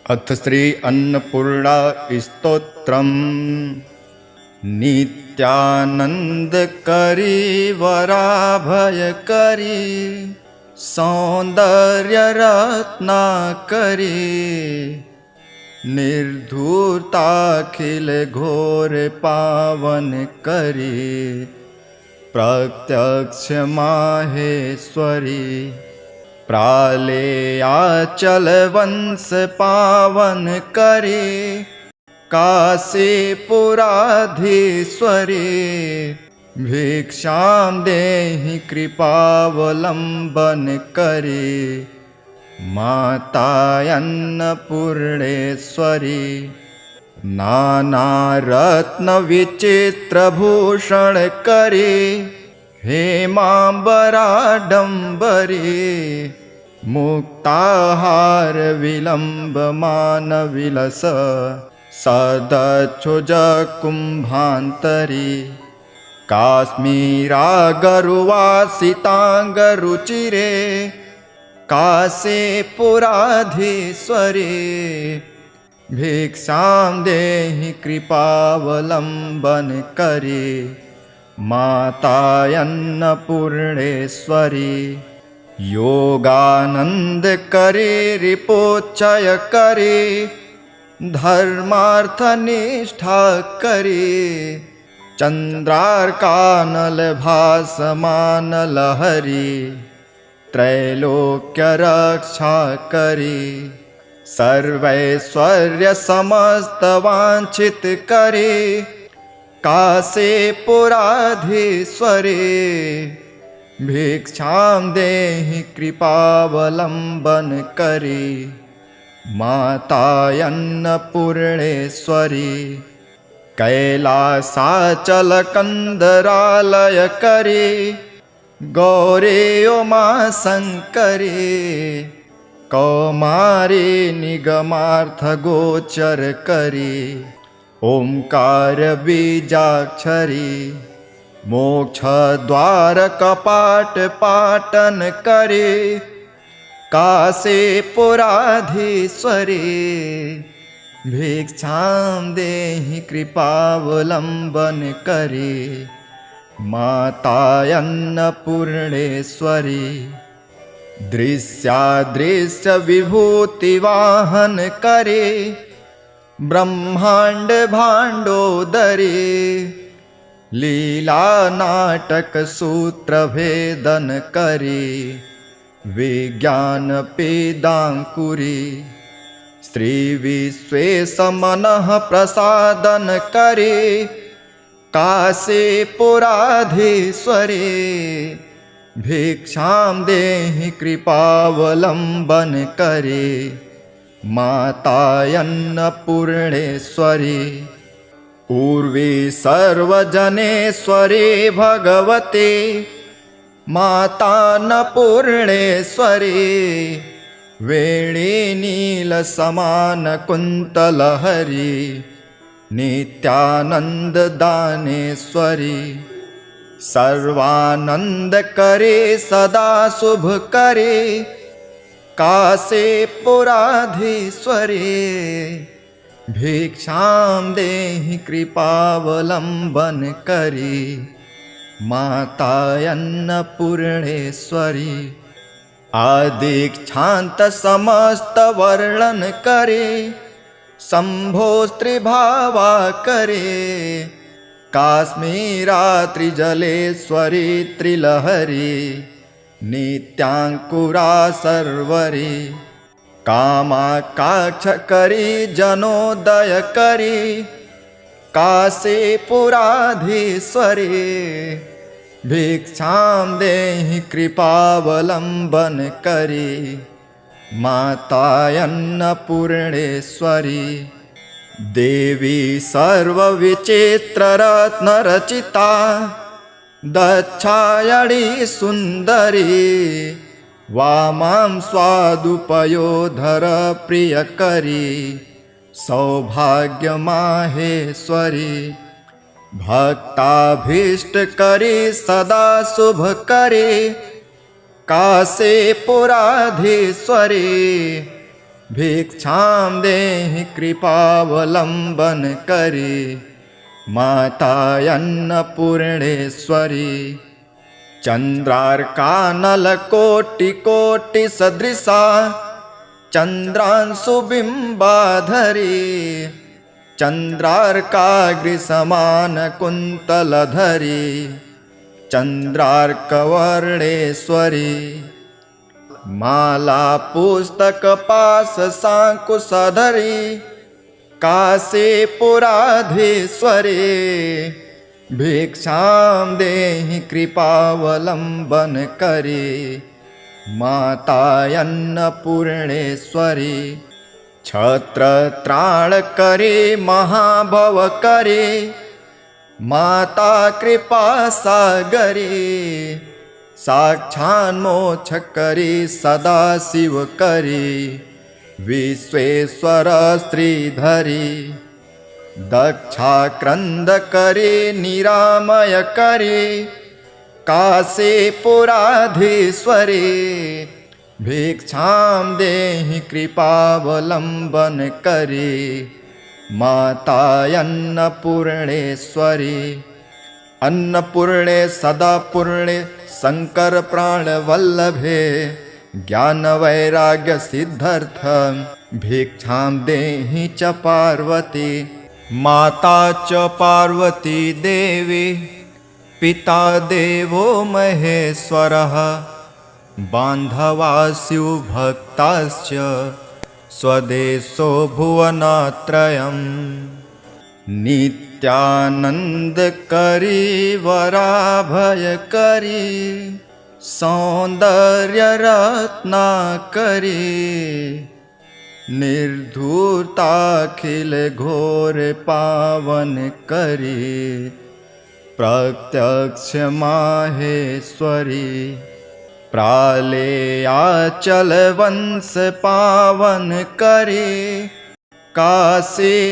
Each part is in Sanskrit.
अथ श्री अन्नपूर्णा स्तोत्रम्। नित्यानंदकरी वराभयकरी सौंदर्यरत्नाकरी निर्धूर्ताखिल घोर पावन करी प्रत्यक्ष माहेश्वरी प्रालेयाचल वंश पावन करे काशीपुराधीश्वरी भिक्षां देहि कृपावलंबन करे माता अन्नपूर्णेश्वरी नाना रत्न विचित्र भूषण करे हेमांबराडंबरी मुक्ताहार विलंब मान विलस सदच्छुज कुंभांतरी काश्मीरागरुवासितांगरुचिरे काशीपुराधीश्वरी भिक्षां देहि कृपावलंबन करे माता अन्नपूर्णेश्वरी योगानंद करे रिपोच्चय करे धर्मार्थ निष्ठा करे चंद्रार्कानल भासमान लहरी त्रैलोक्य रक्षा करे सर्वैश्वर्य समस्त वांछित करे काशीपुराधीश्वरी भिक्षां देहि कृपावलंबन करे माता अन्नपूर्णेश्वरी कैलासाचल कंदरालय करे गौरी उमा शंकरी कौमारी निगमार्थ गोचर करे ओंकार बीजाक्षरी मोक्ष द्वार कपाट पाटन करे काशीपुराधीश्वरी भिक्षां देहि कृपावलंबन करे माता अन्नपूर्णेश्वरी दृश्यादृश्य विभूति वाहन करे ब्रह्मांड भांडोदरी लीला नाटक सूत्र भेदन करे विज्ञान पेदांकुरी श्री विश्वेश मनः प्रसादन करे काशीपुराधीश्वरी भिक्षां देहि कृपावलंबन करे माता अन्नपूर्णेश्वरी उर्वी सर्वजनेश्वरी भगवती माता अन्नपूर्णेश्वरी वेणी नील समान कुंतलहरी नित्यानंद दानेश्वरी सर्वानंद करे सदा शुभ करे काशीपुराधीश्वरी भिक्षां देहि कृपावलंबन करे माता अन्नपूर्णेश्वरी आदीक्षांत समस्त वर्णन करे शंभो त्रिभावा करे काश्मीरा त्रिजलेश्वरी त्रिलहरी नित्यांकुरा सर्वरी कामाकाक्ष करी जनोदय करी काशीपुराधीश्वरी भिक्षां देहि कृपावलंबन करे माता अन्नपूर्णेश्वरी देवी सर्वविचित्र रत्न रचिता दक्षायणी सुंदरी वामां स्वादुपयोधर प्रियकरी सौभाग्य माहेश्वरी भक्ताभीष्ट करी सदा शुभ करे काशीपुराधीश्वरी भिक्षां देहि कृपावलम्बन करे माता अन्नपूर्णेश्वरी चन्द्रार्कानलकोटिकोटि सदृशा चन्द्रांशुबिम्बाधरी चन्द्रार्काग्निसमानकुन्तलधरी चन्द्रार्कवर्णेश्वरी माला पुस्तकपाशशाङ्कुशधरी काशीपुराधीश्वरी भिक्षां देहि कृपावलम्बन करे माता अन्नपूर्णेश्वरी छत्रत्राणकरे महाभवकरे माता कृपासागरे साक्षान्मोक्षकरे सदाशिवकरे विश्वेश्वर श्रीधरे दक्षाक्रन्दकरे निरामयकरे काशीपुराधीश्वरे भिक्षां देहि कृपावलम्बन करे माता अन्नपूर्णेश्वरी अन्नपूर्णे सदापूर्णे शंकर प्राणवल्लभे ज्ञानवैराग्य सिद्ध्यर्थ भिक्षां देहि च पार्वती माता च पार्वती देवी पिता देवो महेश्वरः बान्धवा शिवभक्ताश्च स्वदेशो भुवनत्रयम् नित्यानन्दकरी वराभयकरी सौन्दर्यरत्नाकरी निर्धूर्ताखिल घोर पावन करी प्रत्यक्ष माहेश्वरी प्रालेयाचल वंश पावन करे काशीपुराधीश्वरी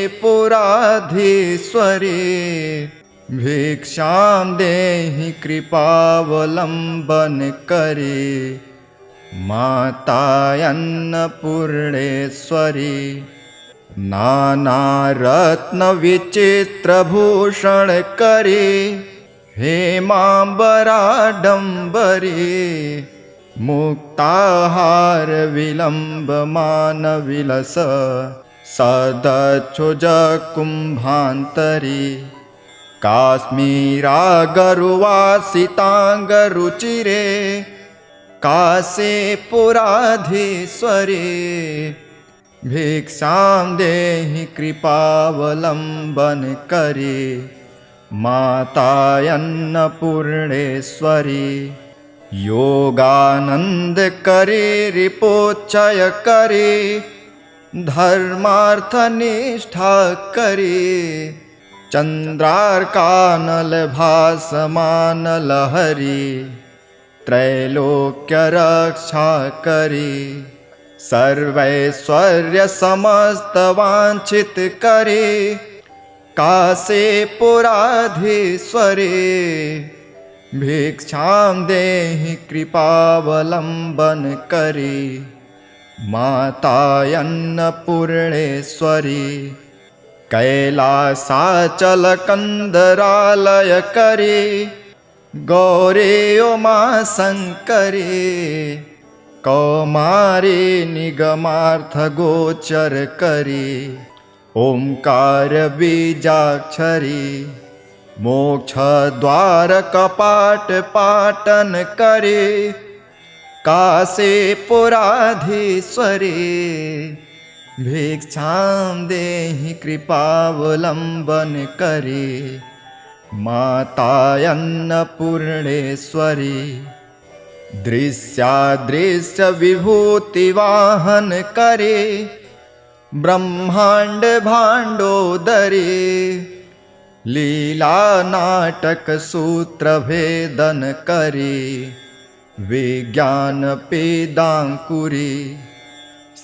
भिक्षां देहि कृपावलम्बन करे माता अन्नपूर्णेश्वरी नानारत्नविचित्रभूषण करे हेमाम्बराडम्बरी मुक्ताहार विलम्बमान विलस सदच्छुजकुम्भान्तरी काश्मीरागरुवासिताङ्गरुचिरे काशीपुराधीश्वरी भिक्षां देहि कृपावलम्बन करे माता अन्नपूर्णेश्वरी योगानंद करे रिपोच्चय करे धर्मार्थ निष्ठा करे चंद्रार्कानल भासमान लहरी त्रैलोक्य रक्षा करे सर्वैश्वर्य समस्त वांछित करे काशीपुराधीश्वरी भिक्षां देहि कृपावलम्बन करे माता अन्नपूर्णेश्वरी कैलासाचल कंदरालय करे गौरे उमा शंकरे कौमारी निगमार्थ गोचर करे ओंकार बीजाक्षरी मोक्ष द्वार कपाट पाटन करे काशीपुराधीश्वरी भिक्षां देहि कृपावलम्बन करे माता अन्नपूर्णेश्वरी दृश्यादृश्य विभूति वाहन करे ब्रह्मांड भांडोदरी लीला नाटक सूत्र भेदन करे विज्ञान पेदांकुरी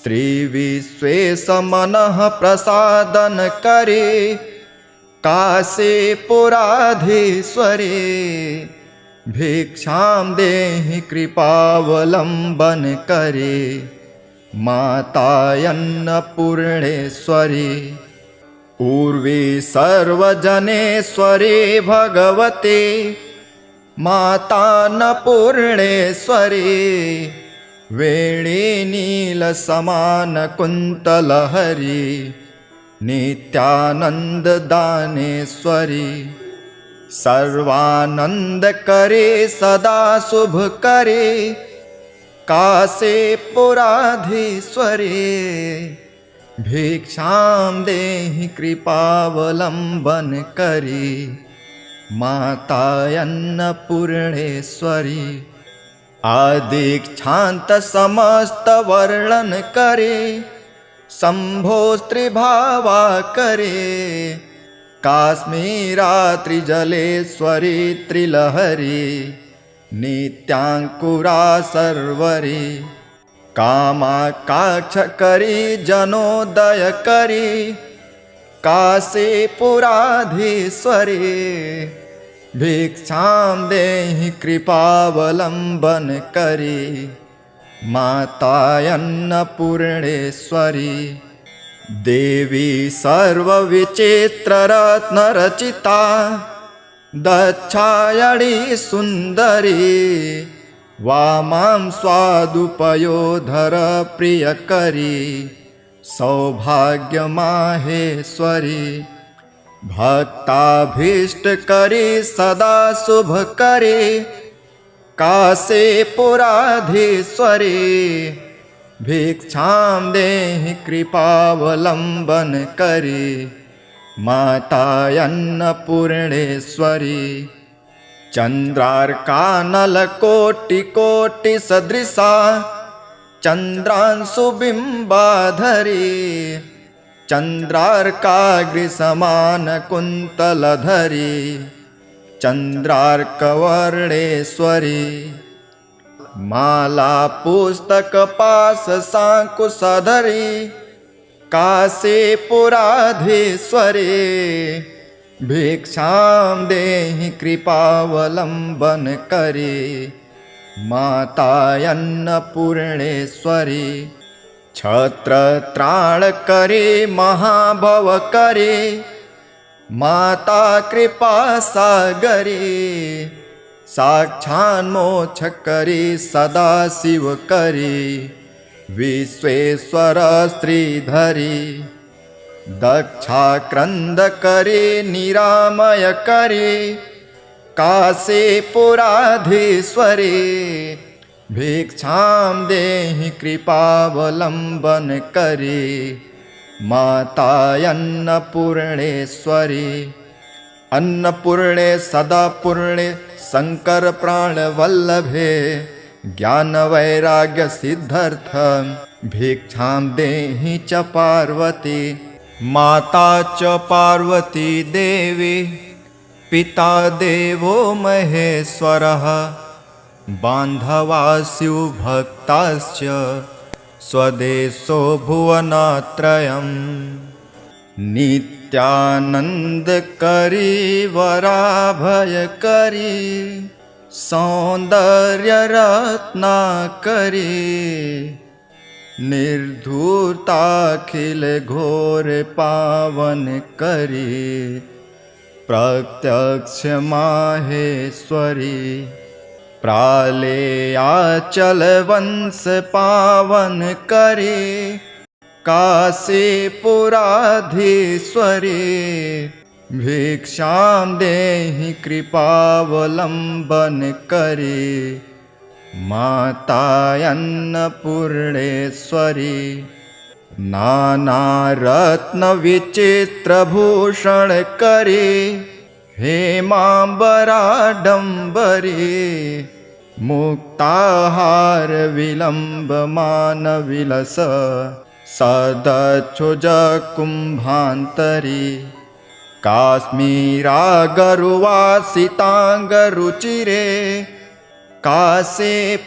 श्री विश्वेश मनः प्रसादन करे काशीपुराधीश्वरी भिक्षां देहि कृपावलम्बन करे मातायन्नपूर्णेश्वरी उर्वी सर्वजनेश्वरी भगवते मातान्नपूर्णेश्वरी वेणी नीलसमानकुन्तलहरी नित्यानन्ददानेश्वरी सर्वानन्दकरे सदा शुभकरे काशीपुराधीश्वरी भिक्षां देहि कृपावलम्बनकरी मातायन्नपूर्णेश्वरी आदीक्षान्त समस्त वर्णन करे शंभो स्त्रीभावा करे काश्मीरात्रिजलेश्वरी त्रिलहरी नित्यांकुरा सर्वरी कामाकाक्षकरी जनोदयकरी काशीपुराधीश्वरी भिक्षां देहि कृपावलम्बनकरी मातायन्नपूर्णेश्वरी देवी सर्वविचित्ररत्नरचिता दक्षायणी सुन्दरी वामां स्वादुपयोधर प्रियकरी सौभाग्यमाहेश्वरी भक्ताभीष्टकरी सदा शुभकरी काशीपुराधीश्वरी भिक्षां देहि कृपावलम्बनकरी मातायन्नपूर्णेश्वरी चन्द्रार्कानलकोटिकोटिसदृशा चन्द्रांशुबिम्बाधरी चन्द्रार्काग्निसमानकुन्तलधरी चन्द्रार्कवर्णेश्वरी मालापुस्तकपाशशाङ्कुशधरी काशीपुराधीश्वरी भिक्षां देहि कृपावलम्बनकरी मातायन्नपूर्णेश्वरी छत्रत्राणकरी महाभवकरी माता कृपासागरी साक्षान्मोक्षकरी सदा शिवकरी विश्वेश्वर श्रीधरी दक्षाक्रन्दकरी निरामयकरी काशीपुराधीश्वरी भिक्षां देहि कृपावलम्बनकरी मातायन्नपूर्णेश्वरी अन्नपूर्णे सदापूर्णे शङ्करप्राणवल्लभे ज्ञानवैराग्यसिद्धर्थ भिक्षां देहि च पार्वती माता च पार्वती देवी पिता देवो महेश्वरः बान्धवास्यु भक्ताश्च स्वदेशो भुवनत्रयम् नित्यानन्दकरी वराभयकरी सौन्दर्यरत्नाकरी निर्धूर्ताखिलघोर पावनकरी प्रत्यक्ष माहेश्वरी प्रालेयाचलवंश पावनकरी काशीपुराधीश्वरी भिक्षां देहि कृपावलम्बनकरी मातायन्नपूर्णेश्वरी नानारत्नविचित्रभूषणकरी हेमाम्बराडम्बरी मुक्ताहारविलम्बमानविलस सदच्छुजकुम्भान्तरी काश्मीरागरुवासिताङ्गरुचिरे काशीपुराधीश्वरी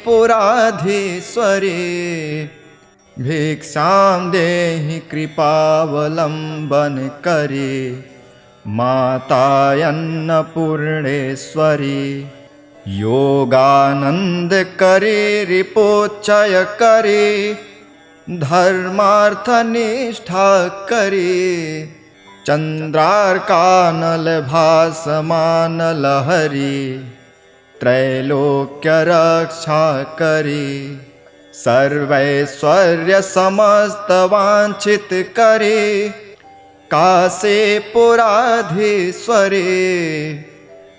भिक्षां देहि कृपावलम्बनकरी मातायन्नपूर्णेश्वरी योगानन्दकरी रिपोच्चयकरी धर्मार्थ निष्ठा करे, चंद्रार्कानल भासमान लहरी, त्रैलोक्य रक्षा करे, सर्वैश्वर्य समस्त वांछित करे, कासे पुराधीश्वरे,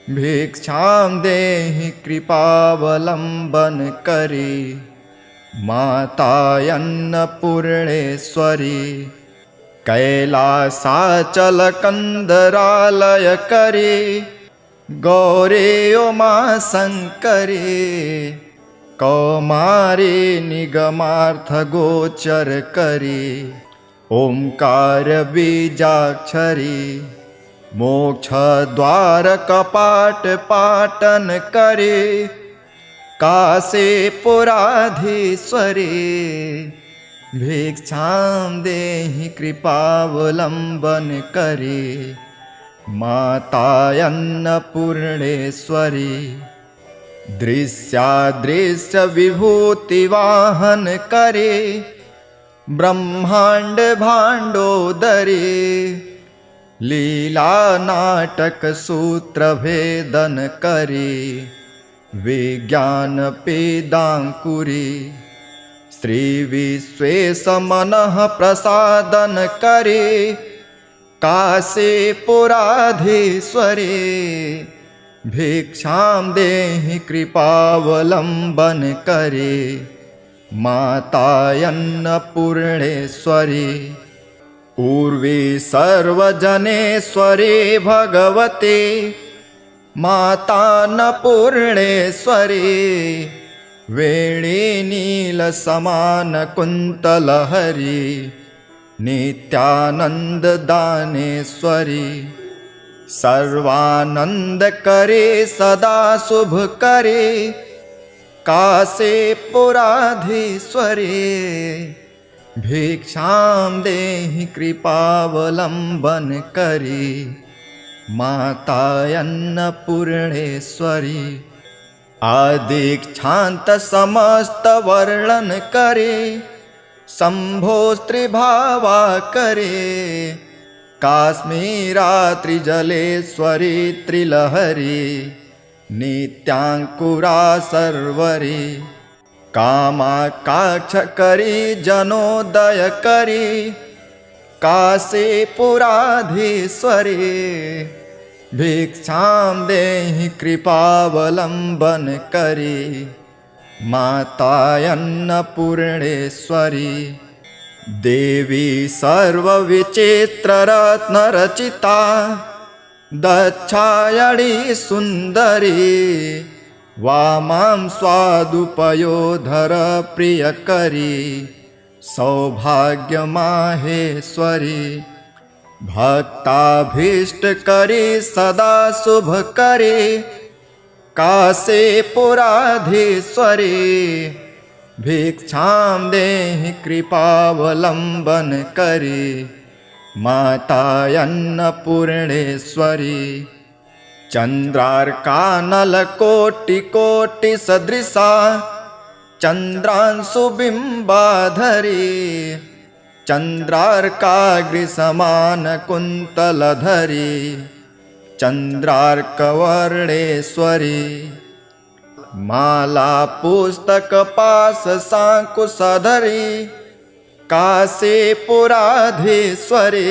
भिक्षां देहि कृपावलंबन करे, मातायन्नपूर्णेश्वरी, कैलासाचल कंदरालय करे, गौरे उमा शंकरे, कौमारी निगमार्थ गोचर करे, ओंकार बीजाक्षरी, मोक्ष द्वार कपाट पाटन करे, कासे पुराधीश्वरे, भिक्षां देहि कृपावलंबन करे, मातायन्नपूर्णेश्वरी, दृश्यादृश्य विभूति वाहन करे, ब्रह्मांड भांडोदरे, लीला नाटक सूत्र भेदन करे, विज्ञान पेदांकुरी, श्री विश्वेश मनः प्रसादन करे, कासे पुराधीश्वरे, भिक्षां देहि कृपावलंबन करे, मातायन्नपूर्णेश्वरी, ऊर्वी सर्वजनेश्वरे भगवते, मातान्नपूर्णेश्वरी, वेणी नीलसमान कुन्तलहरी, नित्यानंद दानेश्वरी, सर्वानंद करे सदा शुभ करे, कासे पुराधीश्वरे, भिक्षां देहि कृपावलंबन करे, मातायन्नपूर्णेश्वरी, आदीक्षांत समस्त वर्णन करे, शंभो स्त्रीभावा करे, काश्मीरात्रिजलेश्वरी त्रिलहरी, नित्यांकुरा सर्वरी, कामाकाक्ष करी जनोदय करी, कासे पुराधीश्वरी, भिक्षां देहि कृपावलंबन करे, मातायन्नपूर्णेश्वरी, देवी सर्वविचित्ररत्नरचिता, दक्षायणी सुंदरी, वामां स्वादुपयोधर प्रियकरी, सौभाग्यमाहेश्वरी, भक्ताभीष्ट करी सदा शुभ करे, कासे पुराधीश्वरी, भिक्षां देहि कृपावलंबन करे, मातायन्नपूर्णेश्वरी, चंद्रार्कानलकोटि सदृशा, चंद्रांशुबिंबाधरी, चंद्रार्काग्रिसमान कुन्तलधरी, चंद्रार्कवर्णेश्वरी, माला पुस्तक पाश सांकुशधरी, कासे पुराधीश्वरे,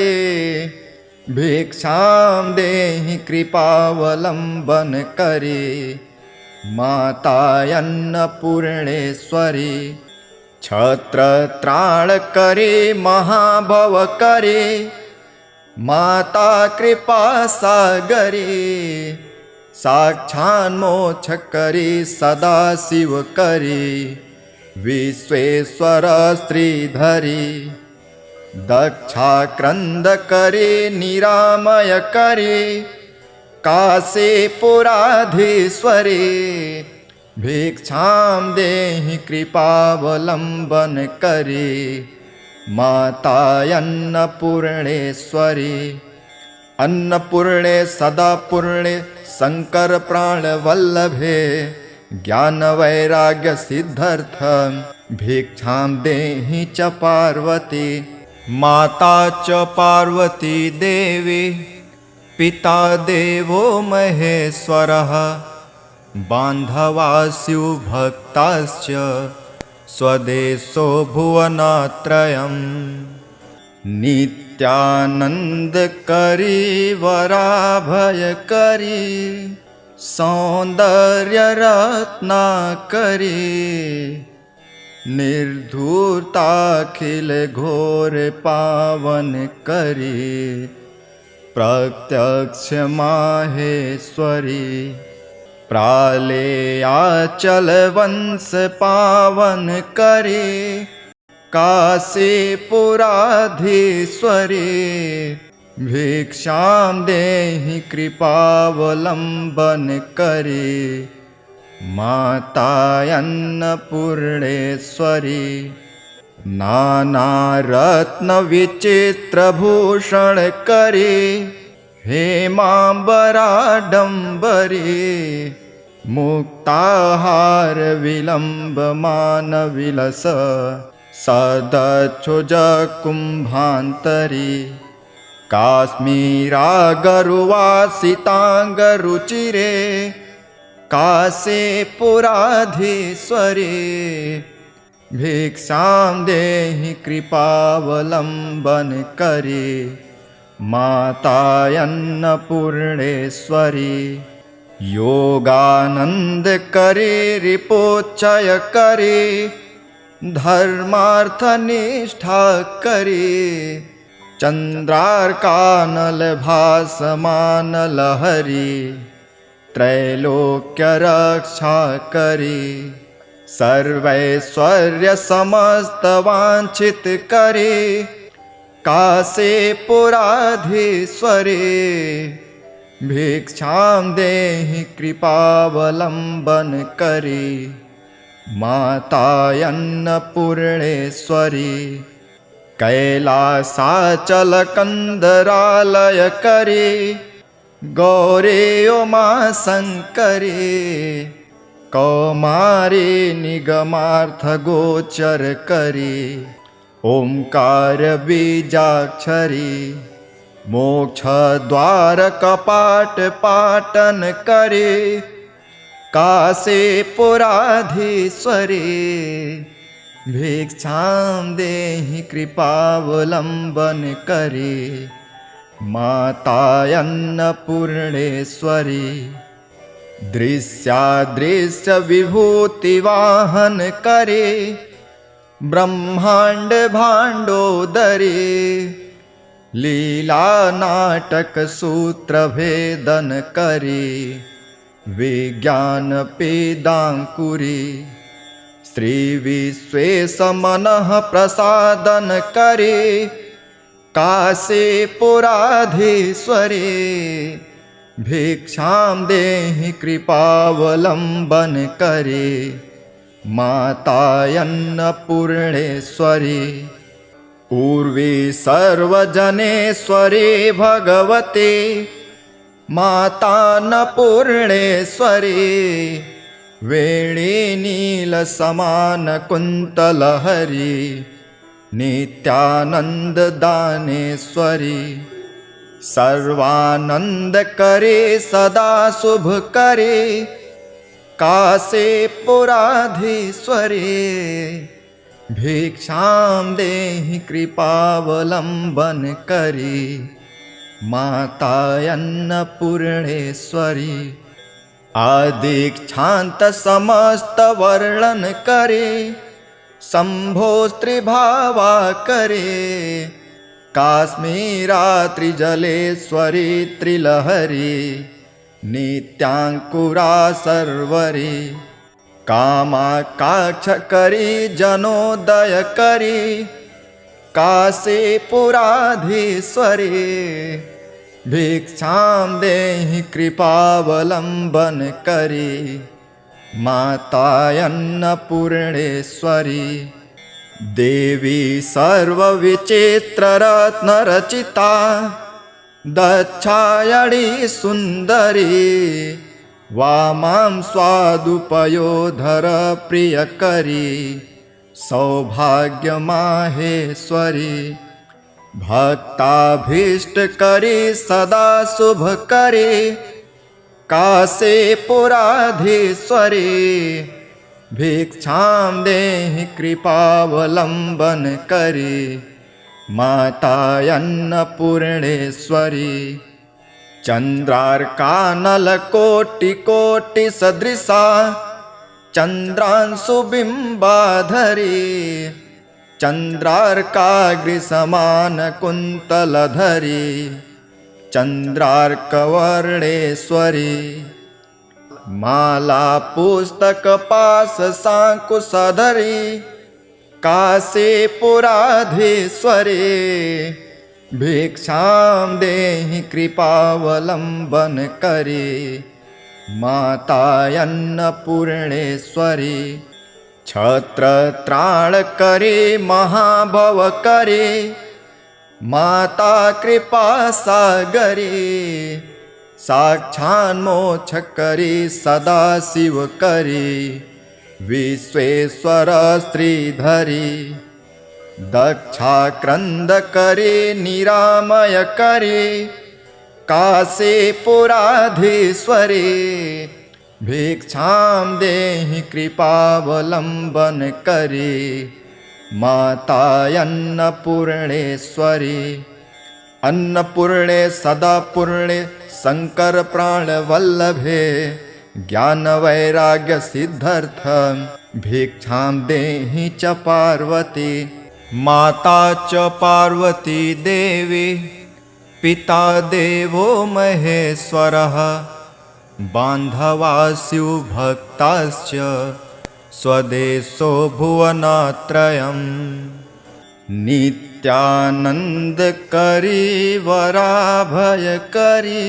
भिक्षां देहि कृपावलंबन करे, मातायन्नपूर्णेश्वरी, छत्रत्राण करे महाभव करे, माता कृपा सागरे, साक्षान्मोक्ष करे सदा शिव करे, विश्वेश्वर श्रीधरी, दक्षाक्रंद करे निरामय करे, कासे पुराधीश्वरे, भिक्षां देहि कृपावलंबन करे, मातायन्नपूर्णेश्वरी, अन्नपूर्णे सदा पूर्णे शंकर प्राण वल्लभे, ज्ञान वैराग्य सिद्धार्थ, भिक्षां देहि च पार्वती। माता च पार्वती देवी, पिता देवो महेश्वरः। बान्धवा शिवभक्ताश्च, स्वदेशो भुवनत्रयम्। नित्यानन्दकरी वराभयकरी, सौन्दर्यरत्नाकरी। निर्धूताखिल घोर पावन करी, प्रत्यक्ष माहेश्वरी। प्रालेयाचल वंश पावन करी, काशीपुराधीश्वरी। भिक्षां देहि कृपावलम्बन करी, माता अन्नपूर्णेश्वरी। नानारत्नविचित्रभूषण करी, हेमाम्बराडम्बरी। मुक्ताहार विलम्बमान विलस, सदच्छुज कुम्भान्तरी। काश्मीरागरुवासिताङ्गरुचिरे, काशीपुराधीश्वरी। भिक्षां देहि कृपावलम्बन करी, माता अन्नपूर्णेश्वरी। योगानंद करी, रिपोच्चय करी, धर्मार्थ निष्ठा करी। चंद्रार्कानल भासमान लहरी, त्रैलोक्य रक्षा करी। सर्वैश्वर्य समस्त वांछित करी, काशीपुराधीश्वरी। भिक्षां देहि कृपावलम्बन करी, माता अन्नपूर्णेश्वरी। कैलासाचल कंदरालय करी, गौरी उमा शंकरी। कौमारी निगमार्थ गोचर करी, ओंकार बीजाक्षरी। मोक्ष द्वार कपाट पाटन करे, काशीपुराधीश्वरी। भिक्षां देहि कृपावलम्बन करे, माता अन्नपूर्णेश्वरी। दृश्यादृश्य विभूति वाहन करे, ब्रह्मांड भांडोदरी। लीला नाटक सूत्र भेदन करी, विज्ञान पेदांकुरी। श्री विश्वेश मनः प्रसादन करे, काशीपुराधीश्वरी। भिक्षां देहि कृपावलम्बन करे, माता अन्नपूर्णेश्वरी। पूर्वी सर्वजनेश्वरी भगवती, माता अन्नपूर्णेश्वरी। वेणी नील समान कुंतलहरी, नित्यानंद दानेश्वरी। सर्वानंद करे सदा शुभ करे, काशीपुराधीश्वरी। भिक्षां देहि कृपावलम्बन करी, माता अन्नपूर्णेश्वरी। आदीक्षांत समस्त वर्णन करे, शंभो त्रिभावा करे। काश्मीरात्रिजलेश्वरी त्रिलहरी, नित्यांकुरा सर्वरी। कामाकाक्ष करी जनोदय करी, काशीपुराधीश्वरी। भिक्षां देहि कृपावलम्बन करी, माता अन्नपूर्णेश्वरी। देवी सर्वविचित्ररत्नरचिता, दक्षायणी सुंदरी। वामां स्वादुपयोधर प्रियकरी, सौभाग्य माहेश्वरी भक्ताभीष्ट करे सदा शुभ करे कासे पुराधीश्वरी भिक्षां देहि कृपावलंबन करे माता अन्नपूर्णेश्वरी चंद्रार्कानल कोटि कोटि सदृशा चंद्रांशु बिंबाधरी चंद्रार्काग्रिसमान कुंतलधरी चंद्रार्कवर्णेश्वरी माला पुस्तक पास सांकुशधरी काशीपुराधीश्वरी भिक्षां देहि कृपावलंबन करे माता अन्नपूर्णेश्वरी छत्रत्राण करे महाभव करे माता कृपा सागरे साक्षान्मोक्ष करे सदा शिव करे विश्वेश्वर श्रीधरी दक्षाक्रंद करे निरामय करे काशीपुराधीश्वरी भिक्षां देहि कृपावलंबन करे माता अन्नपूर्णेश्वरी अन्नपूर्णे सदापूर्णे शंकर प्राण वल्लभे ज्ञान वैराग्य सिद्धार्थ भिक्षां देहि च पार्वती माता च पार्वती देवी पिता देवो महेश्वरः बान्धवास्यु भक्ताश्च स्वदेशो भुवनत्रयम् नित्यानन्दकरी वराभयकरी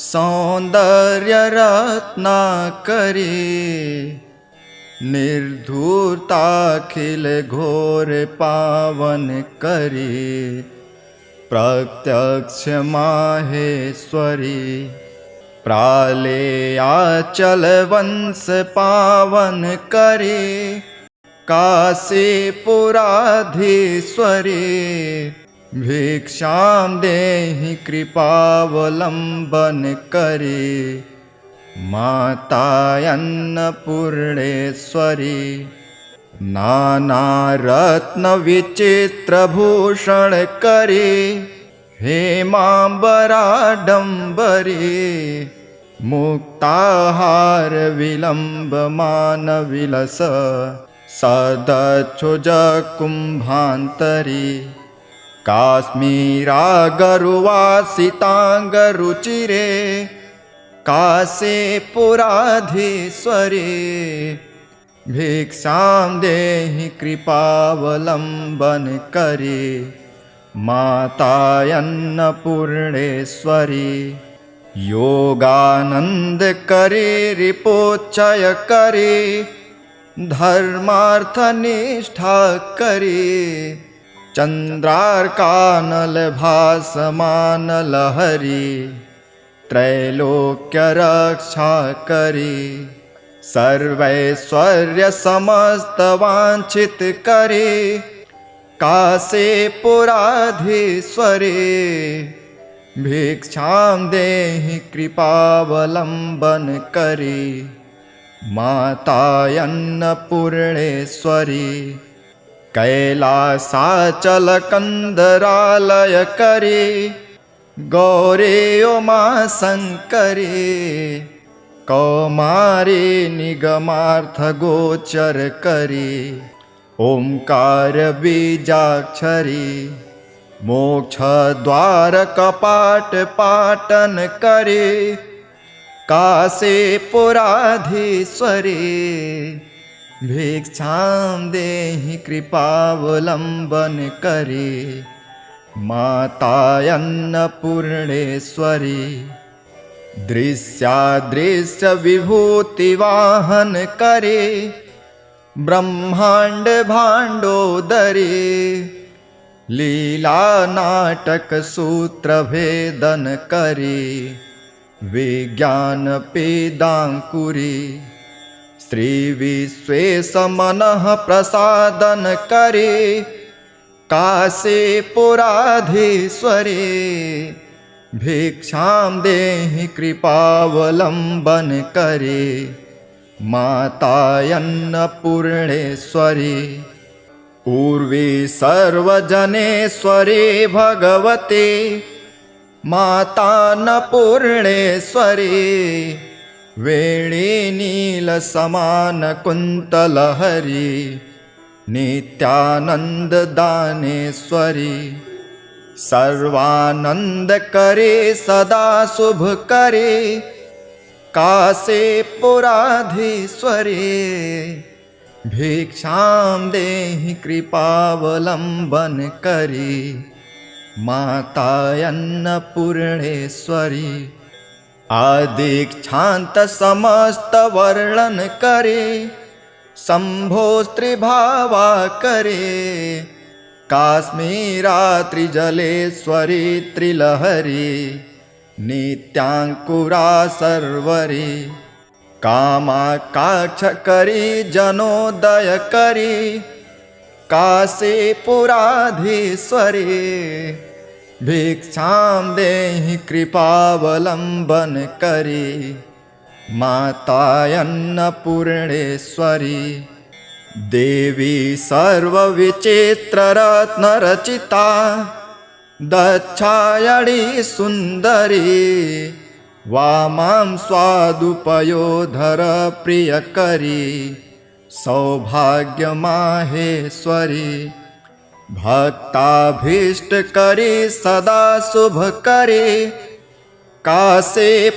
सौन्दर्यरत्नाकरी निर्धूताखिल घोर पावन करी प्रत्यक्ष माहेश्वरी प्रालेयाचल वंश पावन करे काशीपुराधीश्वरी भिक्षां देहि कृपावलंबन करे माता अन्नपूर्णेश्वरी नानारत्न विचित्रभूषण करे हेमांबराडंबरी मुक्ताहार विलंबमान विलस सदच्छुज कुंभांतरी काश्मीरागरुवासितांगरुचिरे काशीपुराधीश्वरी भिक्षां देहि कृपावलंबन करे माता अन्नपूर्णेश्वरी योगानंद करे रिपोच्चय करे धर्मार्थ निष्ठा करे चंद्रार्कानल भासमान लहरी त्रैलोक्य रक्षा करे सर्वैश्वर्य समस्त वांछित करे काशीपुराधीश्वरी भिक्षां देहि कृपावलंबन करे माता अन्नपूर्णेश्वरी कैलासाचल कंदरालय करे गौरे उमा शंकरे कौमारी निगमार्थ गोचर करे ओंकार बीजाक्षरी मोक्ष द्वार कपाट पाटन करे काशीपुराधीश्वरी भिक्षां देहि कृपावलंबन करे माता अन्नपूर्णेश्वरी दृश्यादृश्य विभूति वाहन करे ब्रह्मांड भांडोदरी लीला नाटक सूत्र भेदन करे विज्ञान पेदांकुरी त्रिविश्वेशमनः प्रसादन करे काशीपुराधीश्वरी भिक्षां देहि कृपावलंबन करे मातायन्नपूर्णेश्वरी पूर्वी सर्वजनेश्वरी भगवती मातान्नपूर्णेश्वरी वेणी नीलसमानकुन्तलहरी नित्यानन्ददानेश्वरी सर्वानन्दकरे सदा शुभकरे काशीपुराधीश्वरी भिक्षां देहि कृपावलंबन करे मातायन्नपूर्णेश्वरी आदीक्षान्त समस्त वर्णन करे शम्भोस्त्रिभावा करे काश्मीरात्रिजलेश्वरी त्रिलहरी नित्याङ्कुरा सर्वरी कामाकाक्षकरी जनोदयकरी काशीपुराधीश्वरी भिक्षां देहि कृपावलंबन करे मातायन्नपूर्णेश्वरी देवी सर्वविचित्ररत्नरचिता दक्षायणी सुन्दरी वामां स्वादुपयोधर प्रियकरी सौभाग्यमाहेश्वरी भक्ताभीष्टकरी सदा शुभकरी काशीपुराधीश्वरी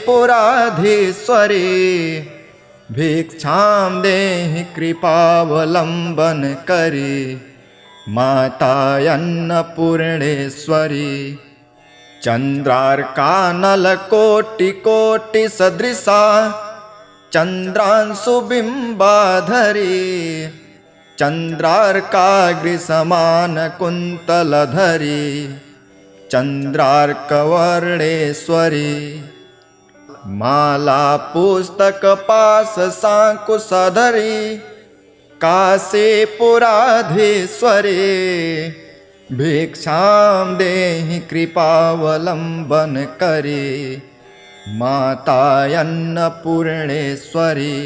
भिक्षां देहि कृपावलंबन करे मातायन्नपूर्णेश्वरी चन्द्रार्कानलकोटिकोटिसदृशा चन्द्रांशुबिम्बाधरी चन्द्रार्काग्रिसमानकुन्तलधरी चन्द्रार्कवर्णेश्वरी माला पुस्तकपाशशाङ्कुशधरी काशीपुराधीश्वरी भिक्षां देहि कृपावलंबन करे मातायन्नपूर्णेश्वरी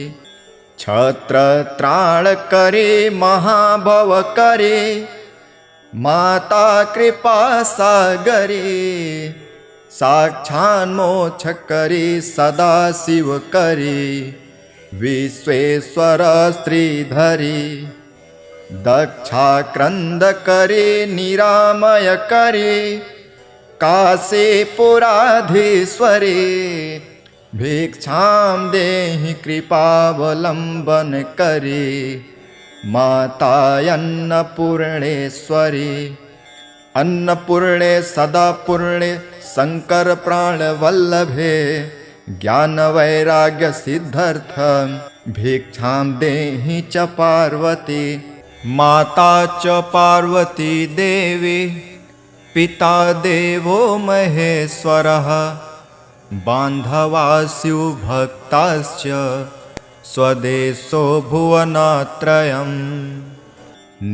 छत्रत्राणकरी महाभवकरी माता कृपासागरी साक्षान्मोक्षकरी सदा शिवकरी विश्वेश्वर श्रीधरी दक्षाक्रन्दकरी निरामयकरी काशीपुराधीश्वरी भिक्षां देहि कृपावलंबन करे मातायन्नपूर्णेश्वरी अन्नपूर्णे सदापूर्णे शंकर प्राणवल्लभे ज्ञानवैराग्यसिद्धर्थ भिक्षां देहि च पार्वती माता च पार्वती देवी पिता देवो महेश्वरः बान्धवास्यु भक्ताश्च स्वदेशो भुवनत्रयम्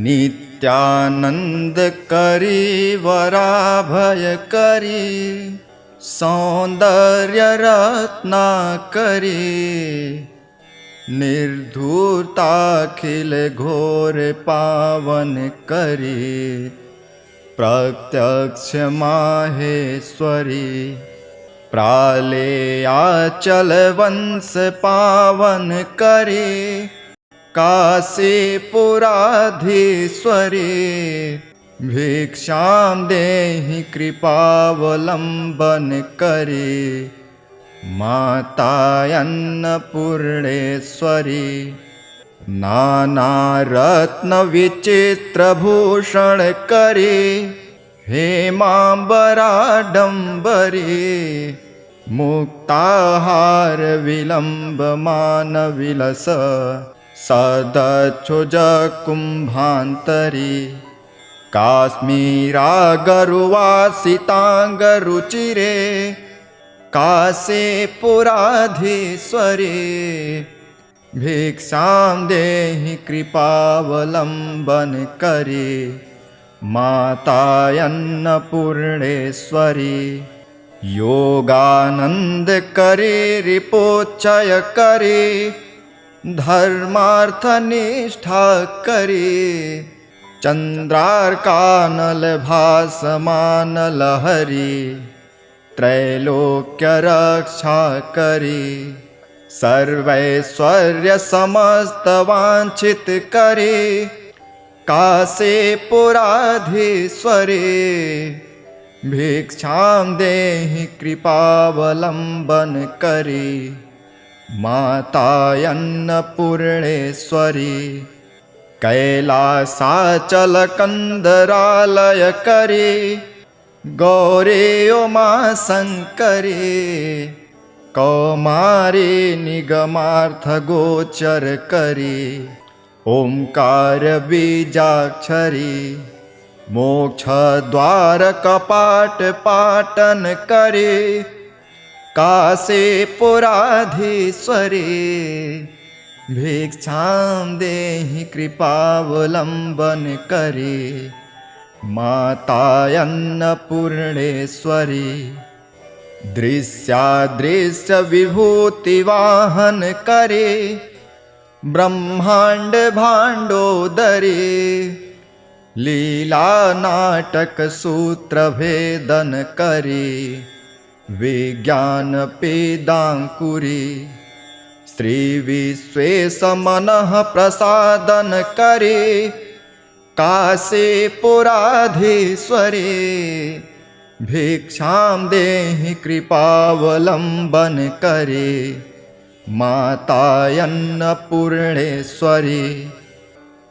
नित्यानन्दकरी वराभयकरी सौन्दर्यरत्नाकरी निर्धूताखिल घोर पावन करी प्रत्यक्ष माहेश्वरी प्रालेयाचल वंश पावन करे काशीपुराधीश्वरी भिक्षां देहि कृपावलंबन करे मातायन्नपूर्णेश्वरी नानारत्नविचित्रभूषण करे हेमाम्बराडम्बरी मुक्ताहार विलम्बमान विलस सदच्छुज कुम्भान्तरी भिक्षां देहि कृपावलम्बन करे, माता अन्नपूर्णेश्वरी। योगानंद करे रिपोचय करे, धर्मार्थ निष्ठा करे, चंद्रार्कानल भासमान लहरी, त्रैलोक्य रक्षा करे, सर्वैश्वर्य समस्त वांछित करे, कासे पुराधीश्वरे। भिक्षां देहि कृपावलम्बन करे, माता अन्नपूर्णेश्वरी। कैलासाचल कंदरालय करे, गौरे उमा शंकरे, कौमारे निगमार्थ गोचर करे, ओंकार बीजाक्षरी। मोक्ष द्वार कपाट पाटन करे, कासे पुराधीश्वरे। भिक्षां देहि कृपावलम्बन करे, माता अन्नपूर्णेश्वरी। दृश्यादृश्य विभूति वाहन करे, ब्रह्मांड भांडोदरे, लीला नाटक सूत्र भेदन करे, विज्ञान पेदांकुरी। श्री विश्वेश मनः प्रसादन करे, कासे पुराधीश्वरे। भिक्षां देहि कृपावलम्बन करे, माता अन्नपूर्णेश्वरी।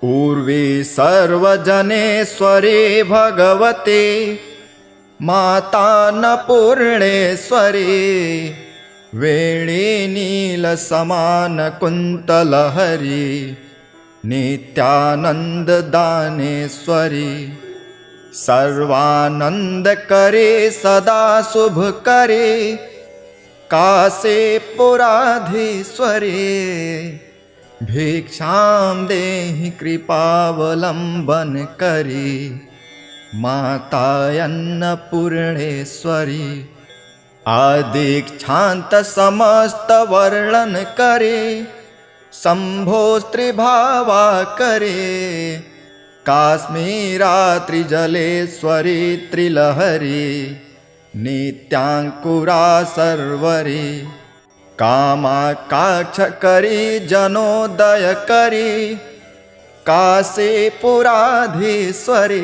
ऊर्वी सर्वजनेश्वरे भगवते, माता अन्नपूर्णेश्वरी। वेणी नीलसमान कुन्तलहरी, नित्यानंद दानेश्वरी। सर्वानंद करे सदा शुभ करे, कासे पुराधीश्वरे। भिक्षां देहि कृपावलम्बन करे, माता अन्नपूर्णेश्वरी। आदीक्षांत समस्त वर्णन करे, शंभो स्त्रीभावा करे, काश्मीरा त्रिजलेश्वरी त्रिलहरी, नित्यांकुरा सर्वरी। कामाकाक्ष करी जनोदय करी, कासे पुराधीश्वरी।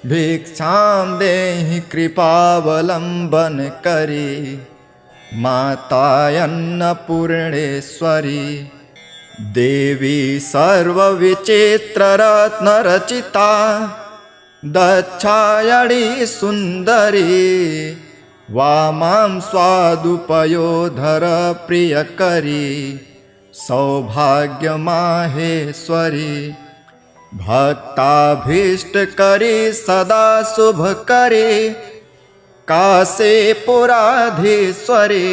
भिक्षां देहि कृपावलम्बन करे, माता अन्नपूर्णेश्वरी। देवी सर्वविचित्र रत्न रचिता, दक्षायणी सुंदरी। वामां स्वादुपयोधर प्रियकरी, सौभाग्य माहेश्वरी। भक्ताभीष्ट करी सदा शुभ करे, कासे पुराधीश्वरी।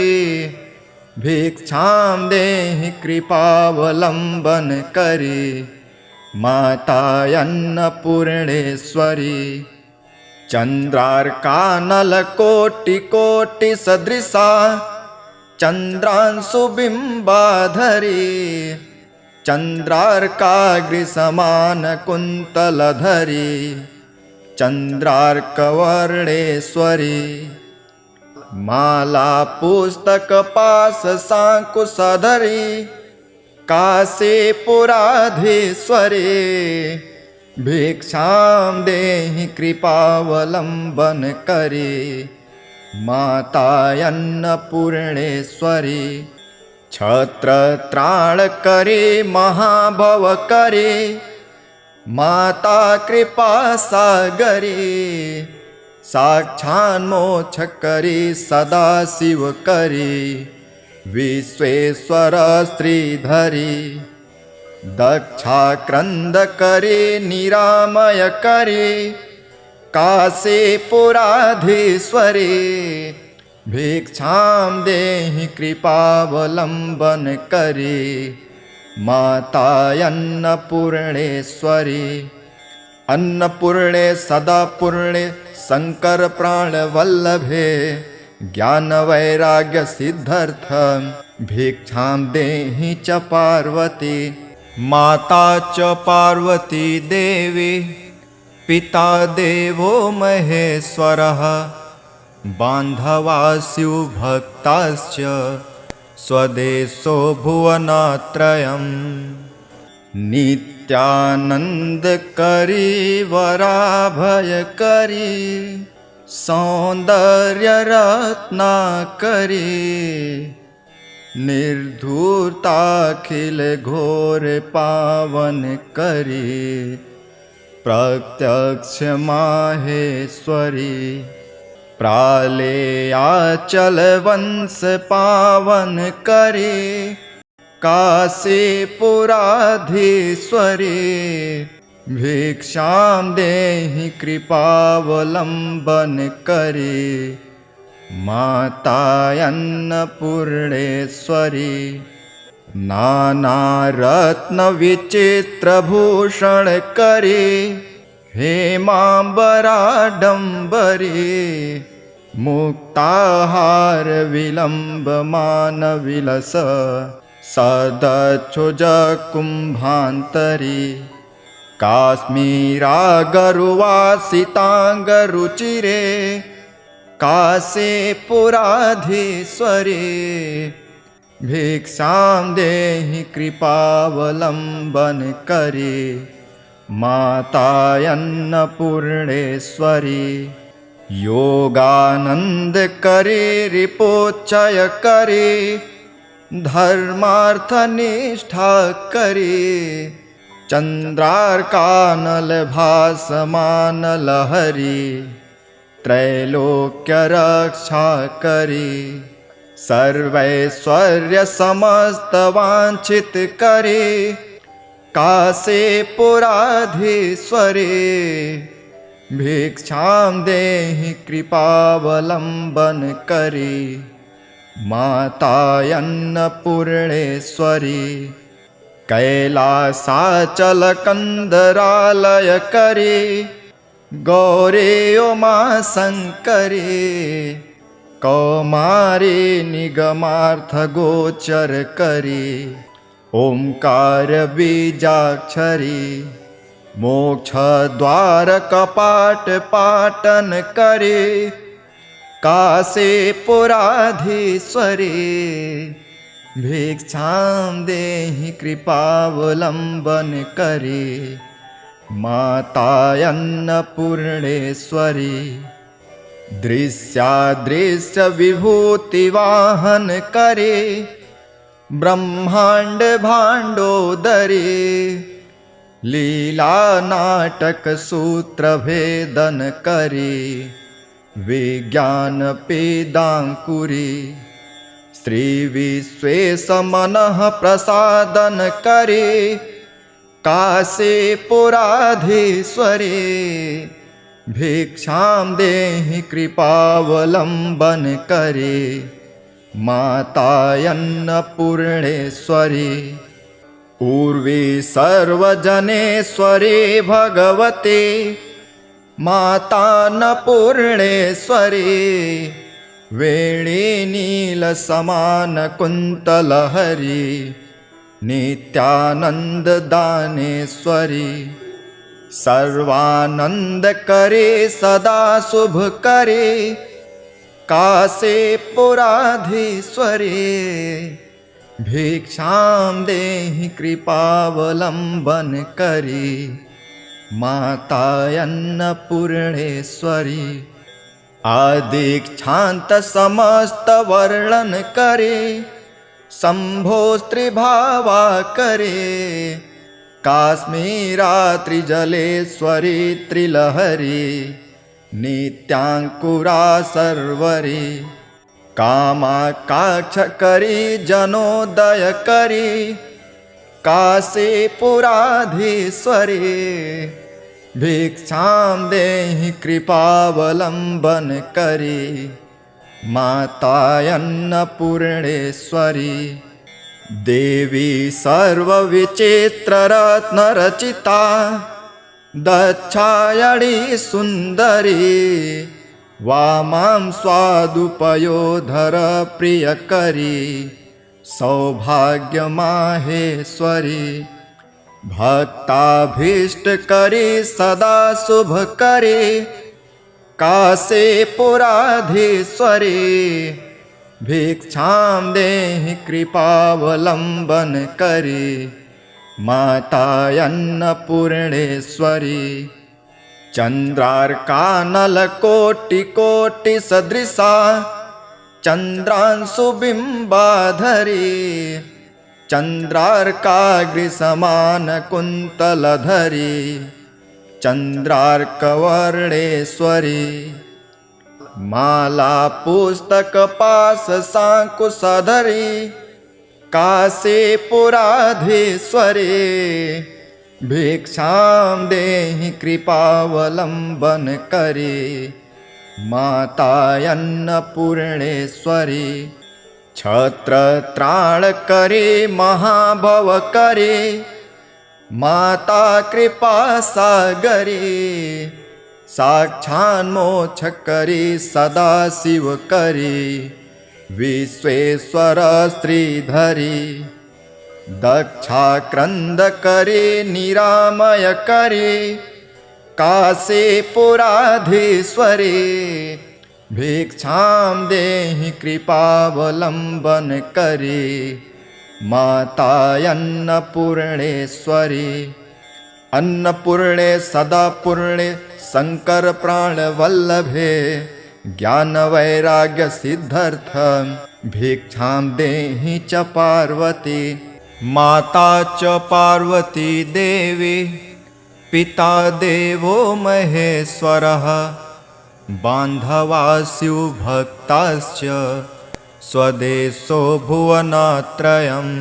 भिक्षां देहि कृपावलम्बन करे, माता अन्नपूर्णेश्वरी। चंद्रार्कानलकोटि कोटि सदृशा, चंद्रांशुबिंबाधरी। चंद्रार्काग्रिसमान कुन्तलधरी, चंद्रार्कवर्णेश्वरी। माला पुस्तक पाश सांकुशधरी, कासे पुराधीश्वरी। भिक्षां देहि कृपावलम्बन करे, माता अन्नपूर्णेश्वरी। छत्र त्राण करे महाभव करे, माता कृपा सागरी। साक्षान्मोक्ष करे सदा शिव करे, विश्वेश्वर श्रीधरी। दक्षाक्रंद करे निरामय करे, कासे पुराधीश्वरी। भिक्षां देहि कृपावलम्बन करे मातायन्नपूर्णेश्वरी अन्नपूर्णे सदा पूर्णे शंकर प्राण वल्लभे ज्ञान वैराग्य सिद्धार्थ भिक्षां देहि च पार्वती माता च पार्वती देवी पिता देवो महेश्वरः बान्धवास्यु भक्ताश्च स्वदेशो भुवनत्रयम् नित्यानन्दकरी वराभयकरी सौन्दर्यरत्नाकरी निर्धूर्ताखिल घोर पावन करी प्रत्यक्ष माहेश्वरी प्रालेयाचल वंश पावन करे काशीपुराधीश्वरी भिक्षां देहि कृपावलम्बन करे मातायन्नपूर्णेश्वरी नानारत्नविचित्रभूषण करे हेमाम्बराडम्बरी मुक्ताहार विलम्बमान विलस सदच्छुज कुम्भान्तरी काश्मीरागरुवासिताङ्गरुचिरे काशीपुराधीश्वरी भिक्षां देहि कृपावलम्बन करे मातायन्नपूर्णेश्वरी योगानंद करे रिपोचय करे धर्मार्थनिष्ठा करे चंद्रार्कानल भासमान लहरी त्रैलोक्य रक्षा करे सर्वैश्वर्य समस्त वांछित करे काशीपुराधीश्वरी भिक्षां देहि कृपावलम्बन करे मातायन्नपूर्णेश्वरी कैलासाचल कंदरालय करे गौरे उमा शंकरी कौमारी निगमार्थ गोचर करे ओंकार बीजाक्षरी मोक्ष द्वार कपाट पाटन करे काशीपुराधीश्वरी भिक्षां देहि कृपावलम्बन करे मातायन्नपूर्णेश्वरी दृश्यादृश्य विभूति वाहन करे ब्रह्मांड भांडोदरी लीला नाटक सूत्र भेदन करे विज्ञान पेदांकुरी श्री विश्वेश मनः प्रसादन करे काशीपुराधीश्वरी भिक्षां देहि कृपावलम्बन करे मातायन्नपूर्णेश्वरी उर्वी सर्वजनेश्वरी भगवती मातान्नपूर्णेश्वरी वेणी नीलसमान कुन्तलहरी नित्यानंद दानेश्वरी सर्वानंद करे सदा शुभ करे काशीपुराधीश्वरी भिक्षां देहि कृपावलम्बन करे मातायन्नपूर्णेश्वरी आदीक्षांत समस्त वर्णन करे शंभो स्त्रीभावा करे काश्मीरात्रिजलेश्वरी त्रिलहरी नित्यांकुरा सर्वरी कामाकाक्ष करी जनोदय करी काशीपुराधीश्वरी भिक्षां देहि कृपावलम्बन करे मातायन्नपूर्णेश्वरी देवी सर्वविचित्ररत्नरचिता दक्षायणी सुन्दरी वामां स्वादुपयोधर प्रियकरी सौभाग्यमाहेश्वरी भक्ताभीष्टकरी सदा शुभकरी काशीपुराधीश्वरी भिक्षां देहि कृपावलम्बन करी मातायन्नपूर्णेश्वरी चन्द्रार्कानलकोटिकोटिसदृशा चन्द्रांशुबिम्बाधरी चन्द्रार्काग्निसमानकुन्तलधरी चन्द्रार्कवर्णेश्वरी मालापुस्तकपाशशाङ्कुशधरी काशीपुराधीश्वरी भिक्षां देहि कृपावलम्बन करी मातायन्नपूर्णेश्वरी छत्रत्राणकरी महाभवकरी माता कृपासागरी साक्षान्मोक्षकरी सदा शिवकरी विश्वेश्वर श्रीधरी दक्षाक्रन्दकरी निरामयकरी काशीपुराधीश्वरी भिक्षां देहि कृपावलम्बन करी मातायन्नपूर्णेश्वरी अन्नपूर्णे सदापूर्णे शङ्करप्राणवल्लभे ज्ञानवैराग्यसिद्धर्थ भिक्षां देहि च पार्वती माता च पार्वती देवी पिता देवो महेश्वरः बान्धवास्यु भक्ताश्च स्वदेशो भुवनत्रयम्।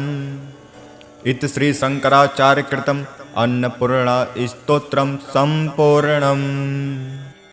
इति श्री शंकराचार्य कृतम् अन्नपूर्णा स्तोत्रं सम्पूर्णम्।